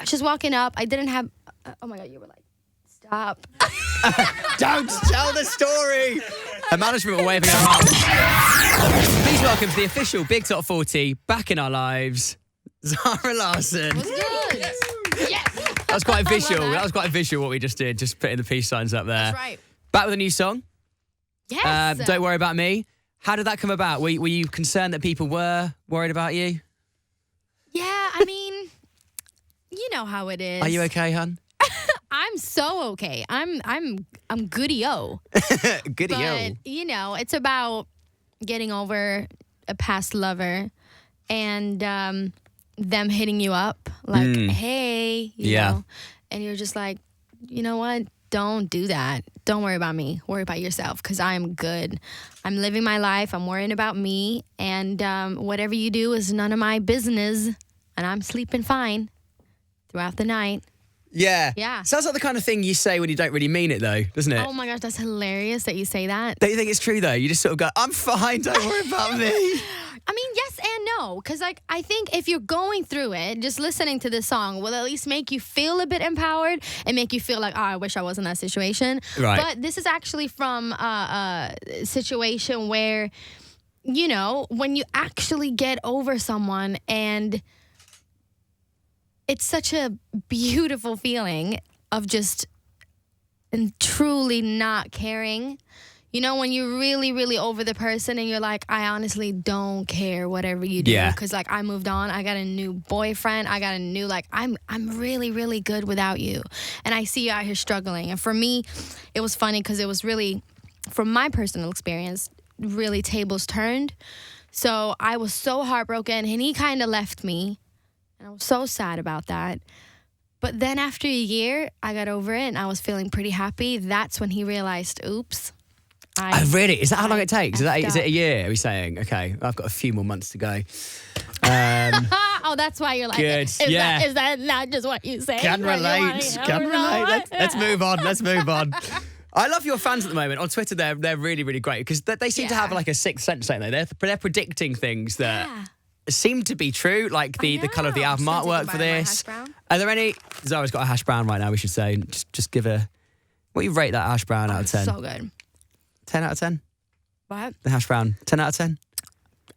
she's walking up. I didn't have. Oh my God, you were like, stop. Don't tell the story. Her management were waving their arms. Please welcome to the official Big Top 40 back in our lives, Zara Larsson. What's good? Yes. That was quite visual. That was quite visual what we just did, just putting the peace signs up there. That's right. Back with a new song. Yes. Don't Worry About Me. How did that come about? Were you concerned that people were worried about you? Yeah, I mean, you know how it is. Are you okay, hun? I'm so okay. I'm goody-o. Goody-o. But, you know, it's about getting over a past lover and them hitting you up like, hey, you know, and you're just like, you know what? Don't do that. Don't worry about me. Worry about yourself because I'm good. I'm living my life. I'm worrying about me. And whatever you do is none of my business. And I'm sleeping fine throughout the night. Yeah. Yeah. Sounds like the kind of thing you say when you don't really mean it, though, doesn't it? Oh, my gosh. That's hilarious that you say that. Don't you think it's true, though? You just sort of go, I'm fine. Don't worry about me. I mean, yes and no. Because, like, I think if you're going through it, just listening to this song will at least make you feel a bit empowered and make you feel like, oh, I wish I was in that situation. Right. But this is actually from a situation where, you know, when you actually get over someone and it's such a beautiful feeling of just and truly not caring. You know, when you're really, really over the person and you're like, I honestly don't care whatever you do. Yeah. Because, like, I moved on. I got a new boyfriend. I got a new, like, I'm really, really good without you. And I see you out here struggling. And for me, it was funny because it was really, from my personal experience, really tables turned. So I was so heartbroken and he kind of left me. And I was so sad about that. But then after a year, I got over it and I was feeling pretty happy. That's when he realized, oops. Oh, really? Is that how long it takes? Is it a year, are we saying? Okay, I've got a few more months to go. Oh, that's why you're like, Good, is yeah. that not just what you say? Can relate. Can relate. Let's move on. Let's move on. I love your fans at the moment. On Twitter, they're really, really great because they seem to have like a sixth sense, don't they? They're predicting things that seem to be true, like the colour of the album artwork for this. Are there any... Zara's got a hash brown right now, we should say. Just give a... What do you rate that hash brown out of 10? So good. 10 out of 10? What? The hash brown. 10 out of 10?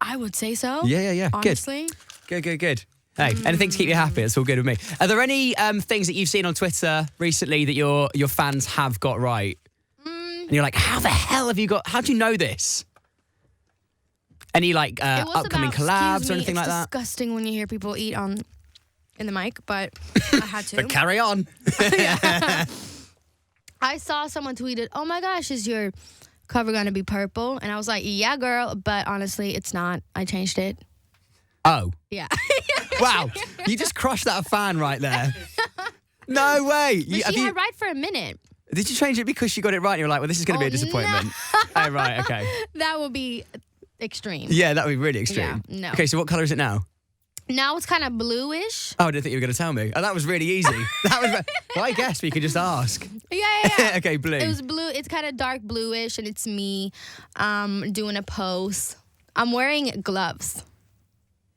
I would say so. Yeah. Honestly. Good. Hey, anything to keep you happy, it's all good with me. Are there any things that you've seen on Twitter recently that your fans have got right? And you're like, how the hell have you got... How do you know this? Any, like, upcoming collabs or anything like that? It's disgusting when you hear people eat in the mic, but I had to. But carry on. I saw someone tweeted, oh my gosh, is your cover going to be purple? And I was like, yeah, girl, but honestly, it's not. I changed it. Oh. Yeah. Wow. You just crushed that fan right there. No way. But she had right for a minute. Did you change it because you got it right and you were like, well, this is going to be a disappointment? No. Oh, right, okay. That would be extreme. Yeah, that would be really extreme. Yeah, no. Okay, so what colour is it now? Now it's kind of bluish. Oh, I didn't think you were going to tell me. Oh, that was really easy. Well, I guess we could just ask. Yeah. Okay, blue. It was blue. It's kind of dark bluish, and it's me doing a pose. I'm wearing gloves.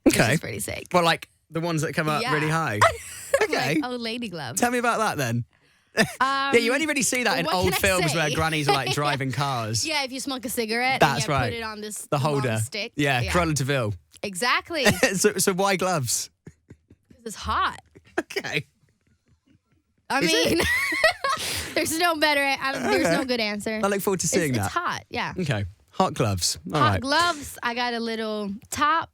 Okay. Which is pretty sick. Well, like the ones that come up really high. Okay. Like old lady gloves. Tell me about that then. Yeah, you only really see that in old films where grannies are like driving cars. Yeah, if you smoke a cigarette That's and you right. put it on this the holder. long stick. Yeah, Cruella de Vil. Exactly. So why gloves? Because it's hot. Okay. I mean, there's no better, there's no good answer. I look forward to seeing that. It's hot, yeah. Okay. Hot gloves. All hot right. gloves. I got a little top.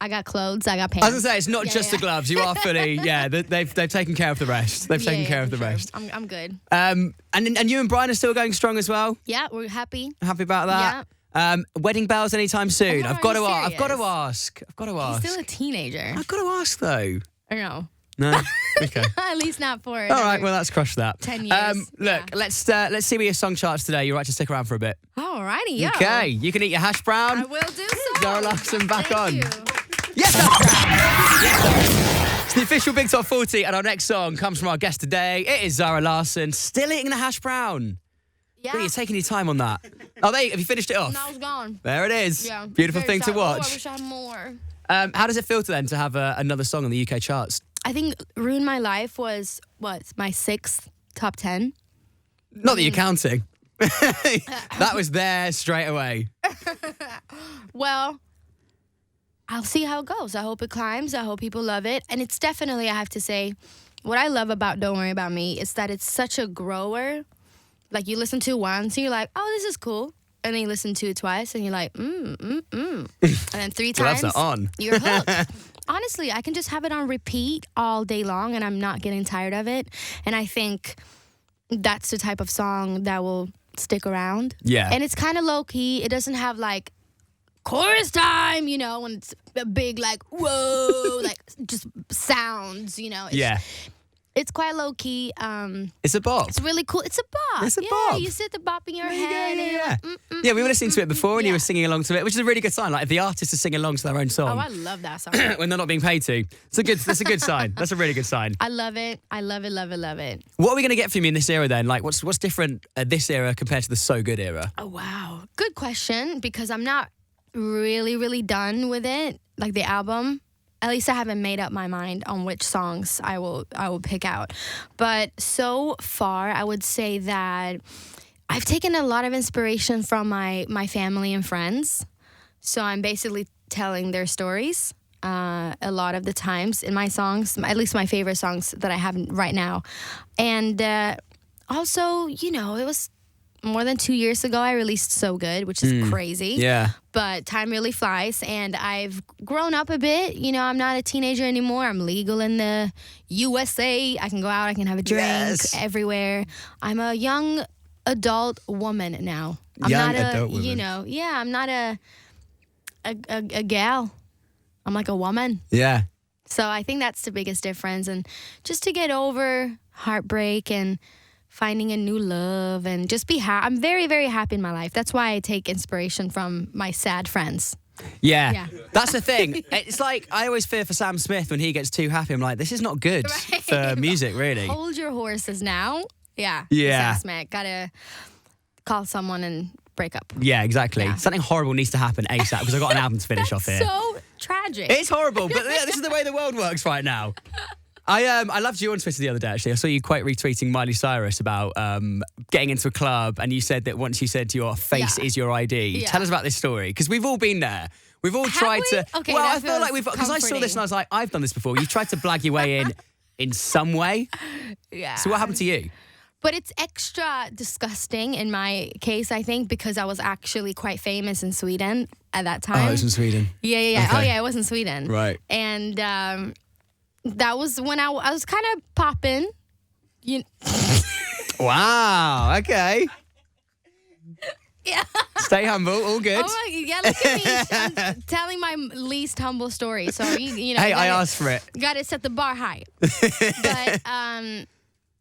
I got clothes. I got pants. I was going to say, it's not just the gloves. You are fully, they've taken care of the rest. They've taken care of the rest. I'm good. And you and Brian are still going strong as well? Yeah, we're happy. Happy about that? Yeah. Wedding bells anytime soon? Oh, I've got to serious? ask. He's still a teenager. I've got to ask, though. Or no. No? Okay. At least not for All right, well, let's crush that. 10 years. Look, let's see where your song charts today. You're right to stick around for a bit. Alrighty, yo. Okay, you can eat your hash brown. I will do so. Zara Larsson back Thank on. You. Yes, that's It's the official Big Top 40, and our next song comes from our guest today. It is Zara Larsson, still eating the hash brown. Yeah. Really, you're taking your time on that. Oh, have you finished it off? No, it's gone. There it is. Yeah. Beautiful thing to watch. I wish I had more. How does it feel to have another song on the UK charts? I think Ruin My Life was, my 6th top 10. Not that you're counting. That was there straight away. Well, I'll see how it goes. I hope it climbs. I hope people love it. And it's definitely, I have to say, what I love about Don't Worry About Me is that it's such a grower. Like, you listen to it once and you're like, oh, this is cool. And then you listen to it twice and you're like, And then 3 times, Gloves are on. You're hooked. Honestly, I can just have it on repeat all day long and I'm not getting tired of it. And I think that's the type of song that will stick around. Yeah. And it's kind of low-key. It doesn't have, like, chorus time, when it's a big, like, whoa, like, just sounds, It's quite low-key. It's a bop. It's really cool. It's a bop. It's a yeah, bop. You sit the bop in your head. Yeah, we were listening to it before and you were singing along to it, which is a really good sign. Like, if the artists are singing along to their own song. Oh, I love that song. When they're not being paid to. That's a good sign. That's a really good sign. I love it. I love it, love it, love it. What are we going to get from you in this era then? Like, what's different this era compared to the So Good era? Oh, wow. Good question, because I'm not really, really done with it, like the album. At least I haven't made up my mind on which songs I will pick out. But so far, I would say that I've taken a lot of inspiration from my family and friends. So I'm basically telling their stories a lot of the times in my songs, at least my favorite songs that I have right now. And also, it was more than 2 years ago I released So Good, which is crazy. Yeah. But time really flies, and I've grown up a bit. I'm not a teenager anymore. I'm legal in the USA. I can go out. I can have a drink everywhere. I'm a young adult woman now. I'm not adult woman. I'm not a gal. I'm like a woman. Yeah. So I think that's the biggest difference. And just to get over heartbreak and finding a new love and just be happy. I'm very, very happy in my life. That's why I take inspiration from my sad friends. Yeah. That's the thing. It's like, I always fear for Sam Smith when he gets too happy. I'm like, this is not good for music, really. Hold your horses now. Yeah. Yeah. Sam Smith. Gotta call someone and break up. Yeah, exactly. Yeah. Something horrible needs to happen ASAP because I've got an album to finish off here. So tragic. It's horrible, but this is the way the world works right now. I loved you on Twitter the other day, actually. I saw you quite retweeting Miley Cyrus about getting into a club, and you said that once you said your face is your ID. Yeah. Tell us about this story, because we've all been there. We've all tried to... Okay, well, I feel like we've... Because I saw this and I was like, I've done this before. You've tried to blag your way in some way. Yeah. So what happened to you? But it's extra disgusting in my case, I think, because I was actually quite famous in Sweden at that time. Oh, it was in Sweden. Yeah. Okay. Oh, yeah, it was in Sweden. Right. And that was when I was kind of popping. Wow, okay. Yeah. Stay humble, all good. Oh, yeah, look at me. I'm telling my least humble story. So, Hey, I asked for it. Got to set the bar high. But,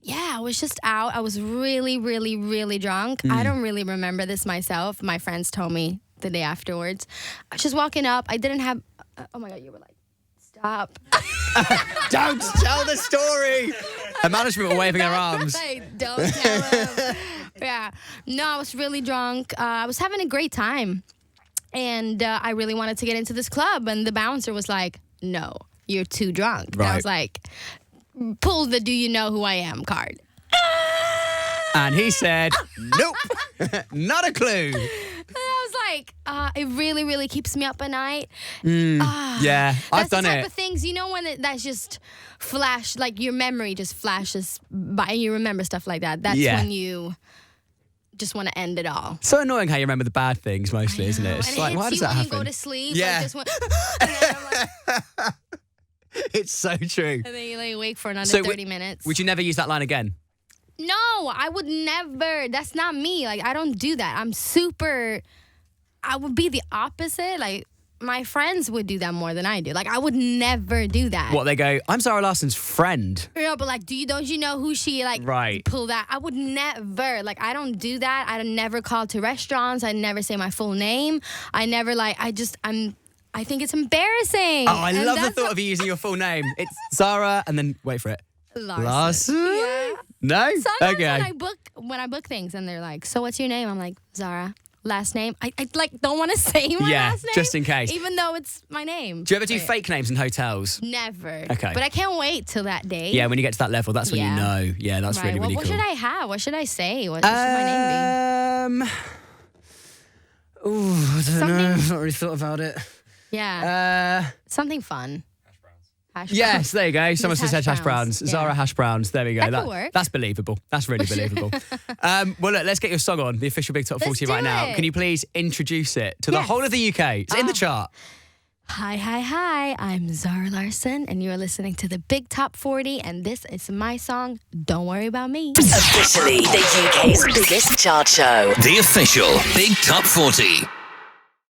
yeah, I was just out. I was really, really, really drunk. I don't really remember this myself. My friends told me the day afterwards. I was just walking up. I didn't have... oh, my God, you were like, stop. Don't tell the story. The management were waving their arms. Right. Don't tell them. Yeah. No, I was really drunk. I was having a great time. And I really wanted to get into this club. And the bouncer was like, no, you're too drunk. Right. And I was like... pull the "Do you know who I am" card. And he said, nope, not a clue. And I was like, it really, really keeps me up at night. Yeah, I've done That's the type it. of things, when that's just flash, like your memory just flashes by and you remember stuff like that. That's when you just want to end it all. So annoying how you remember the bad things mostly, isn't it? It's and like, it why hits does that you when happen? you go to sleep. Yeah. Like, just went, and then I'm like, It's so true. and then you lay awake for another So 30 minutes. Would you never use that line again? No, I would never. That's not me. Like, I don't do that. I would be the opposite. Like, my friends would do that more than I do. Like, I would never do that. What, they go, I'm Zara Larsson's friend. Yeah, but like, don't you know who she, like, Right. pull that? I would never. Like, I don't do that. I never call to restaurants. I never say my full name. I never, like, I think it's embarrassing. Oh, I love the thought of you using your full name. It's Zara, and then, wait for it. Larsson. Yeah. No? Sometimes Okay. when I book things and they're like, so what's your name? I'm like, Zara. last name. I like don't want to say my last name. Just in case. Even though it's my name. Do you ever do fake names in hotels? Never. Okay. But I can't wait till that day. Yeah, when you get to that level, that's when you know. Yeah, that's really, really what cool. What should I have? What should I say? What should my name be? I don't know. I've not really thought about it. Yeah. Something fun. Yes, there you go. Someone said hash browns. Yeah. Zara hash browns. There we go. That could work. That's believable. That's really believable. Well, look, let's get your song on, the official Big Top 40 right now. Can you please introduce it to the whole of the UK? It's in the chart. Hi. I'm Zara Larsson, and you're listening to the Big Top 40, and this is my song, Don't Worry About Me. Officially the UK's biggest chart show. The official Big Top 40.